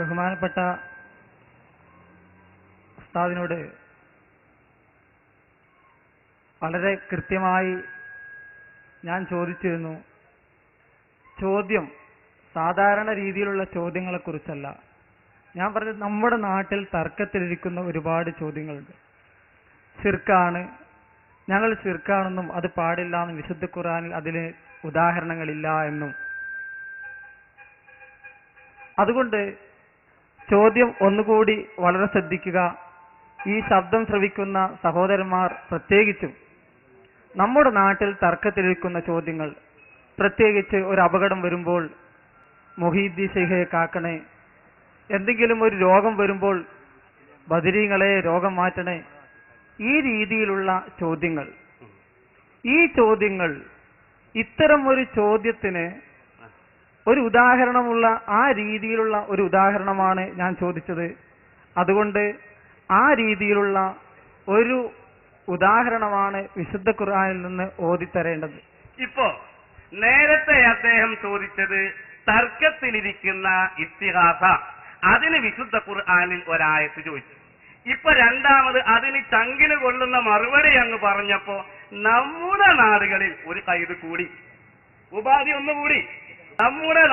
ബഹുമാനപ്പെട്ട ഉസ്താദിനോട് വളരെ കൃത്യമായി ഞാൻ ചോദിച്ചിരുന്നു. ചോദ്യം സാധാരണ രീതിയിലുള്ള ചോദ്യങ്ങളെക്കുറിച്ചല്ല. ഞാൻ പറഞ്ഞത് നമ്മുടെ നാട്ടിൽ തർക്കത്തിലിരിക്കുന്ന ഒരുപാട് ചോദ്യങ്ങളുണ്ട്. ശിർക്കാണ്, ഞങ്ങൾ ശിർക്കാണെന്നും അത് പാടില്ല എന്നും വിശുദ്ധ ഖുർആനിൽ അതിന് ഉദാഹരണങ്ങളില്ല എന്നും. അതുകൊണ്ട് ചോദ്യം ഒന്നുകൂടി വളരെ ശ്രദ്ധിക്കുക. ഈ ശബ്ദം ശ്രവിക്കുന്ന സഹോദരന്മാർ പ്രത്യേകിച്ചും നമ്മുടെ നാട്ടിൽ തർക്കത്തിലിരിക്കുന്ന ചോദ്യങ്ങൾ, പ്രത്യേകിച്ച് ഒരു അപകടം വരുമ്പോൾ മുഹീദ്ദീൻ ശൈഖയെ കാക്കണേ, എന്തെങ്കിലും ഒരു രോഗം വരുമ്പോൾ ബദരീങ്ങളെ രോഗം മാറ്റണേ, ഈ രീതിയിലുള്ള ചോദ്യങ്ങൾ, ഈ ചോദ്യങ്ങൾ, ഇത്തരം ഒരു ചോദ്യത്തിന് ഒരു ഉദാഹരണമുള്ള ആ രീതിയിലുള്ള ഒരു ഉദാഹരണമാണ് ഞാൻ ചോദിച്ചത്. അതുകൊണ്ട് ആ രീതിയിലുള്ള ഒരു ഉദാഹരണമാണ് വിശുദ്ധ ഖുർആനിൽ നിന്ന് ഓതിത്തരേണ്ടത്. ഇപ്പോ നേരത്തെ അദ്ദേഹം ചോദിച്ചത് തർക്കത്തിലിരിക്കുന്ന ഇസ്തിഗാസ, അതിന് വിശുദ്ധ ഖുർആനിൽ ഒരായത്ത് ചോദിച്ചു. ഇപ്പൊ രണ്ടാമത് അതിന് ചങ്കിന് കൊള്ളുന്ന മറുപടി അങ്ങ് പറഞ്ഞപ്പോ നമ്മുടെ നാടുകളിൽ ഒരു കൈത് കൂടി, ഉപാധി ഒന്നുകൂടി. നമ്മുടെ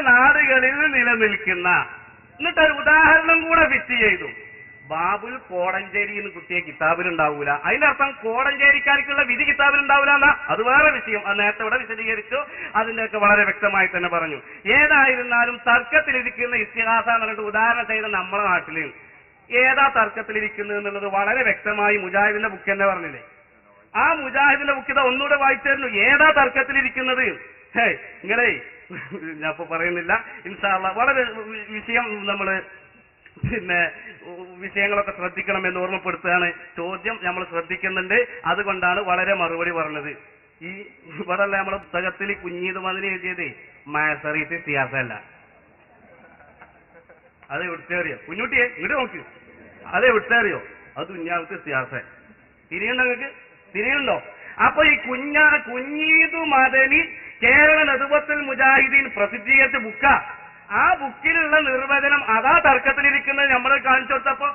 നാടുകളിൽ നിലനിൽക്കുന്ന, എന്നിട്ടൊരു ഉദാഹരണം കൂടെ ഫിറ്റ് ചെയ്തു. ബാബുൽ കോടഞ്ചേരി എന്ന് കുട്ടിയെ കിതാബിലുണ്ടാവൂല. അതിന്റെ അർത്ഥം കോടഞ്ചേരിക്കാർക്കുള്ള വിധി കിതാബിലുണ്ടാവൂല എന്നാ. അത് വേറെ വിഷയം, അത് നേരത്തെ ഇവിടെ വിശദീകരിച്ചു. അതിന്റെയൊക്കെ വളരെ വ്യക്തമായി തന്നെ പറഞ്ഞു. ഏതായിരുന്നാലും തർക്കത്തിലിരിക്കുന്ന ഇസ്തിഗാസ എന്ന് പറഞ്ഞിട്ട് ഉദാഹരണം ചെയ്ത നമ്മുടെ നാട്ടില് ഏതാ തർക്കത്തിലിരിക്കുന്നത് എന്നുള്ളത് വളരെ വ്യക്തമായി മുജാഹിദിന്റെ ബുക്ക് തന്നെ പറഞ്ഞില്ലേ. ആ മുജാഹിദിന്റെ ബുക്ക് ഇതാ ഒന്നുകൂടെ വായിച്ചായിരുന്നു. ഏതാ തർക്കത്തിലിരിക്കുന്നത്? നിങ്ങളെ ഞാൻ ഇപ്പൊ പറയുന്നില്ല, ഇൻഷാ അല്ലാഹ് വളരെ വിഷയം നമ്മള് വിഷയങ്ങളൊക്കെ ശ്രദ്ധിക്കണമെന്ന് ഓർമ്മപ്പെടുത്തുകയാണ്. ചോദ്യം നമ്മൾ ശ്രദ്ധിക്കുന്നുണ്ട്, അതുകൊണ്ടാണ് വളരെ മറുപടി പറഞ്ഞത്. ഈ ഇവിടെ നമ്മളെ പുസ്തകത്തിൽ കുഞ്ഞീത് മതിന് എഴുതിയത് മാസറീത്ത് ഇസ്തിഗാസല്ല. അത് എവിടുത്തേറിയോ കുഞ്ഞുട്ടിയെ ഇങ്ങോട്ട് നോക്ക്, അത് എവിടുത്തേറിയോ? അത് കുഞ്ഞാവത്ത് ഇസ്തിഗാസ. തിരിയുണ്ടോ നിങ്ങൾക്ക്? തിരിയുണ്ടോ? അപ്പൊ ഈ കുഞ്ഞീതു മദനി കേരള നദുവത്തുൽ മുജാഹിദീൻ പ്രസിദ്ധീകരിച്ച ബുക്ക. ആ ബുക്കിലുള്ള നിർവചനം അതാ തർക്കത്തിലിരിക്കുന്നത് നമ്മൾ കാണിച്ചു കൊടുത്തപ്പോ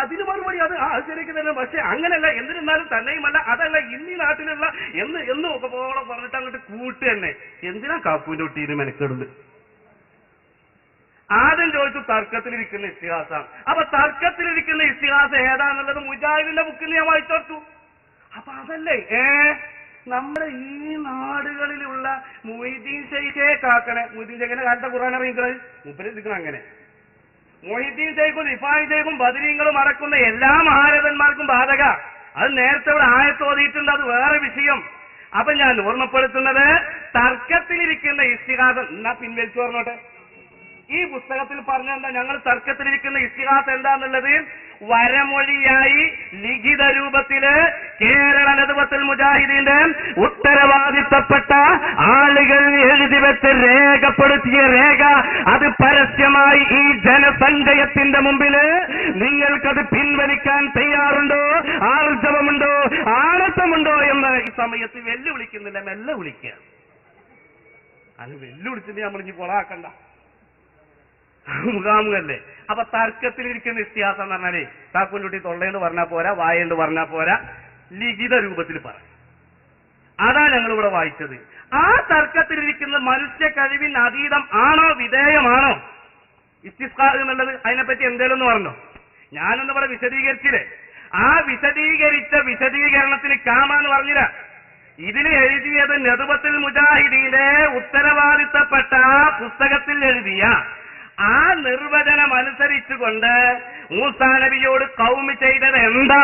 അതിന് മറുപടി അത് ശരിക്കും തന്നെ. പക്ഷെ അങ്ങനെയല്ല, എന്തിരുന്നാലും തന്നെയുമല്ല, അതല്ല ഇന്നീ നാട്ടിലുള്ള എന്ന് ഒക്കെ പോലെ പറഞ്ഞിട്ട് അങ്ങോട്ട് കൂട്ട് തന്നെ. എന്തിനാ കാപ്പൂന്റെ ഒട്ടിയിൽ മെനക്കെടുന്നത്? ആദ്യം ചോദിച്ചു തർക്കത്തിലിരിക്കുന്ന ഇസ്തിഗാസ. അപ്പൊ തർക്കത്തിലിരിക്കുന്ന ഇസ്തിഗാസ ഏതാന്നുള്ളത് മുജാഹിദിന്റെ ബുക്കിൽ ഞാൻ വായിച്ചോർത്തു. അപ്പൊ അതല്ലേ നമ്മുടെ ഈ നാടുകളിലുള്ള മൊയ്തീൻ ശൈഖയെ കാക്കണേ. മൊയ്തീൻ ശൈഖിന്റെ കാലത്തെ ഖുർആൻ അറിയിക്കുന്നത് മുപ്പരിക്കണം. അങ്ങനെ മൊയ്തീൻ ശൈഖും റിഫായി ശൈഖും ബദരീങ്ങളും അടക്കുന്ന എല്ലാ മഹാരഥന്മാർക്കും ബാധക. അത് നേരത്തെ ഇവിടെ ആയത്തോതിയിട്ടുണ്ട്, അത് വേറെ വിഷയം. അപ്പൊ ഞാൻ ഓർമ്മപ്പെടുത്തുന്നത് തർക്കത്തിലിരിക്കുന്ന ഇസ്തിഗാസ എന്നാ പിൻവലിച്ചു പറഞ്ഞോട്ടെ. ഈ പുസ്തകത്തിൽ പറഞ്ഞെന്താ? ഞങ്ങൾ തർക്കത്തിലിരിക്കുന്ന ഇസ്തിഗാസ എന്താന്നുള്ളത് വരമൊഴിയായി ലിഖിത രൂപത്തില് കേരള നദുവത്തുൽ മുജാഹിദീന്റെ ഉത്തരവാദിത്തപ്പെട്ട ആളുകൾ എഴുതി വെച്ച് രേഖപ്പെടുത്തിയ രേഖ, അത് പരസ്യമായി ഈ ജനസഞ്ചയത്തിന്റെ മുമ്പില് നിങ്ങൾക്കത് പിൻവലിക്കാൻ തയ്യാറുണ്ടോ, ആർജവമുണ്ടോ, ആണത്തമുണ്ടോ എന്ന് ഈ സമയത്ത് വെല്ലുവിളിക്കുന്നില്ല. മെല്ലെ വിളിക്കുക. അത് വെല്ലുവിളിച്ചിട്ട് നമ്മൾ ഇനി കൊളാക്കണ്ട, മുഖാമുഖല്ലേ. അപ്പൊ തർക്കത്തിലിരിക്കുന്ന ഇസ്തിഗാസ എന്ന് പറഞ്ഞാലേ കാക്കുൻകുട്ടി തൊള്ളേന്ന് പറഞ്ഞാൽ പോരാ, വായേണ്ട് പറഞ്ഞാൽ പോരാ, ലിഖിത രൂപത്തിൽ പറ. അതാ ഞങ്ങൾ ഇവിടെ വായിച്ചത്. ആ തർക്കത്തിലിരിക്കുന്ന മനുഷ്യ കഴിവിന് അതീതം ആണോ വിധേയമാണോ ഇസ്തിസ്ഖാ എന്നുള്ളത്? അതിനെപ്പറ്റി എന്തേലും ഒന്ന് പറഞ്ഞോ? ഞാനൊന്ന് ഇവിടെ വിശദീകരിച്ചില്ലേ? ആ വിശദീകരിച്ച വിശദീകരണത്തിന് കാമാന്ന് പറഞ്ഞില്ല. ഇതിൽ എഴുതിയത് നദുവത്തുൽ മുജാഹിദീന്റെ ഉത്തരവാദിത്തപ്പെട്ട പുസ്തകത്തിൽ എഴുതിയ ആ നിർവചനം അനുസരിച്ചുകൊണ്ട് മൂസാ നബിയോട് കൗമ് ചെയ്തത് എന്താ?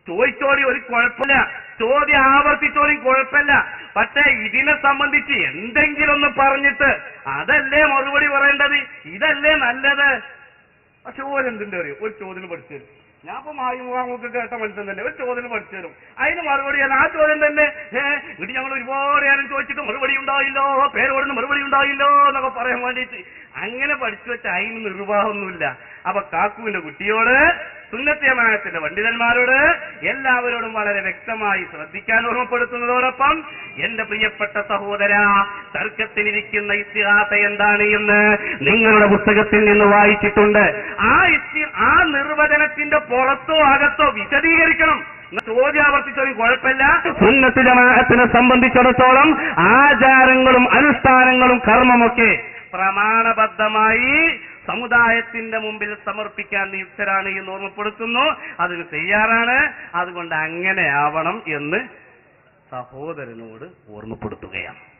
ചോദിച്ചോടി, ഒരു കുഴപ്പമില്ല. ചോദ്യം ആവർത്തിച്ചോടി കുഴപ്പമില്ല. പക്ഷെ ഇതിനെ സംബന്ധിച്ച് എന്തെങ്കിലും ഒന്ന് പറഞ്ഞിട്ട് അതല്ലേ മറുപടി പറയേണ്ടത്, ഇതല്ലേ നല്ലത്. പക്ഷെ ഓരെന്തിന്റെ അറിയും, ഒരു ചോദ്യം പഠിച്ചു തരും. ഞാൻ ഇപ്പൊ മായുമുഖാമുഖ കേട്ട മനുഷ്യൻ തന്നെ ഒരു ചോദ്യം പഠിച്ചു തരും. അതിന് മറുപടി ആ ചോദ്യം തന്നെ. ഇത് ഞങ്ങൾ ഒരുപാട് നേരം ചോദിച്ചിട്ട് മറുപടി ഉണ്ടായില്ലോ, പേരോടുന്ന് മറുപടി ഉണ്ടായില്ലോ എന്നൊക്കെ പറയാൻ വേണ്ടിയിട്ട് അങ്ങനെ പഠിച്ചു വെച്ച അതിന് നിർവാഹമൊന്നുമില്ല. അപ്പൊ കാക്കുവിന്റെ കുട്ടിയോട് സുന്നത്ത് ജമാഅത്തിന്റെ പണ്ഡിതന്മാരോട് എല്ലാവരോടും വളരെ വ്യക്തമായി ശ്രദ്ധിക്കാൻ ഓർമ്മപ്പെടുത്തുന്നതോടൊപ്പം എന്റെ പ്രിയപ്പെട്ട സഹോദര, തർക്കത്തിലിരിക്കുന്ന ഇസ്തിഹാസ എന്താണ് എന്ന് നിങ്ങളുടെ പുസ്തകത്തിൽ നിന്ന് വായിച്ചിട്ടുണ്ട്. ആ നിർവചനത്തിന്റെ പുറത്തോ അകത്തോ വിശദീകരിക്കണം. ചോദ്യം ആവർത്തിച്ചൊരു കുഴപ്പമില്ല. സുന്നത്ത് ജമാഅത്തിനെ സംബന്ധിച്ചിടത്തോളം ആചാരങ്ങളും അനുഷ്ഠാനങ്ങളും കർമ്മമൊക്കെ പ്രമാണബദ്ധമായി സമുദായത്തിന്റെ മുമ്പിൽ സമർപ്പിക്കാൻ നിയുക്തരാണ് എന്ന് ഓർമ്മപ്പെടുത്തുന്നു. അതിന് തയ്യാറാണ്. അതുകൊണ്ട് അങ്ങനെ ആവണം എന്ന് സഹോദരനോട് ഓർമ്മപ്പെടുത്തുകയാണ്.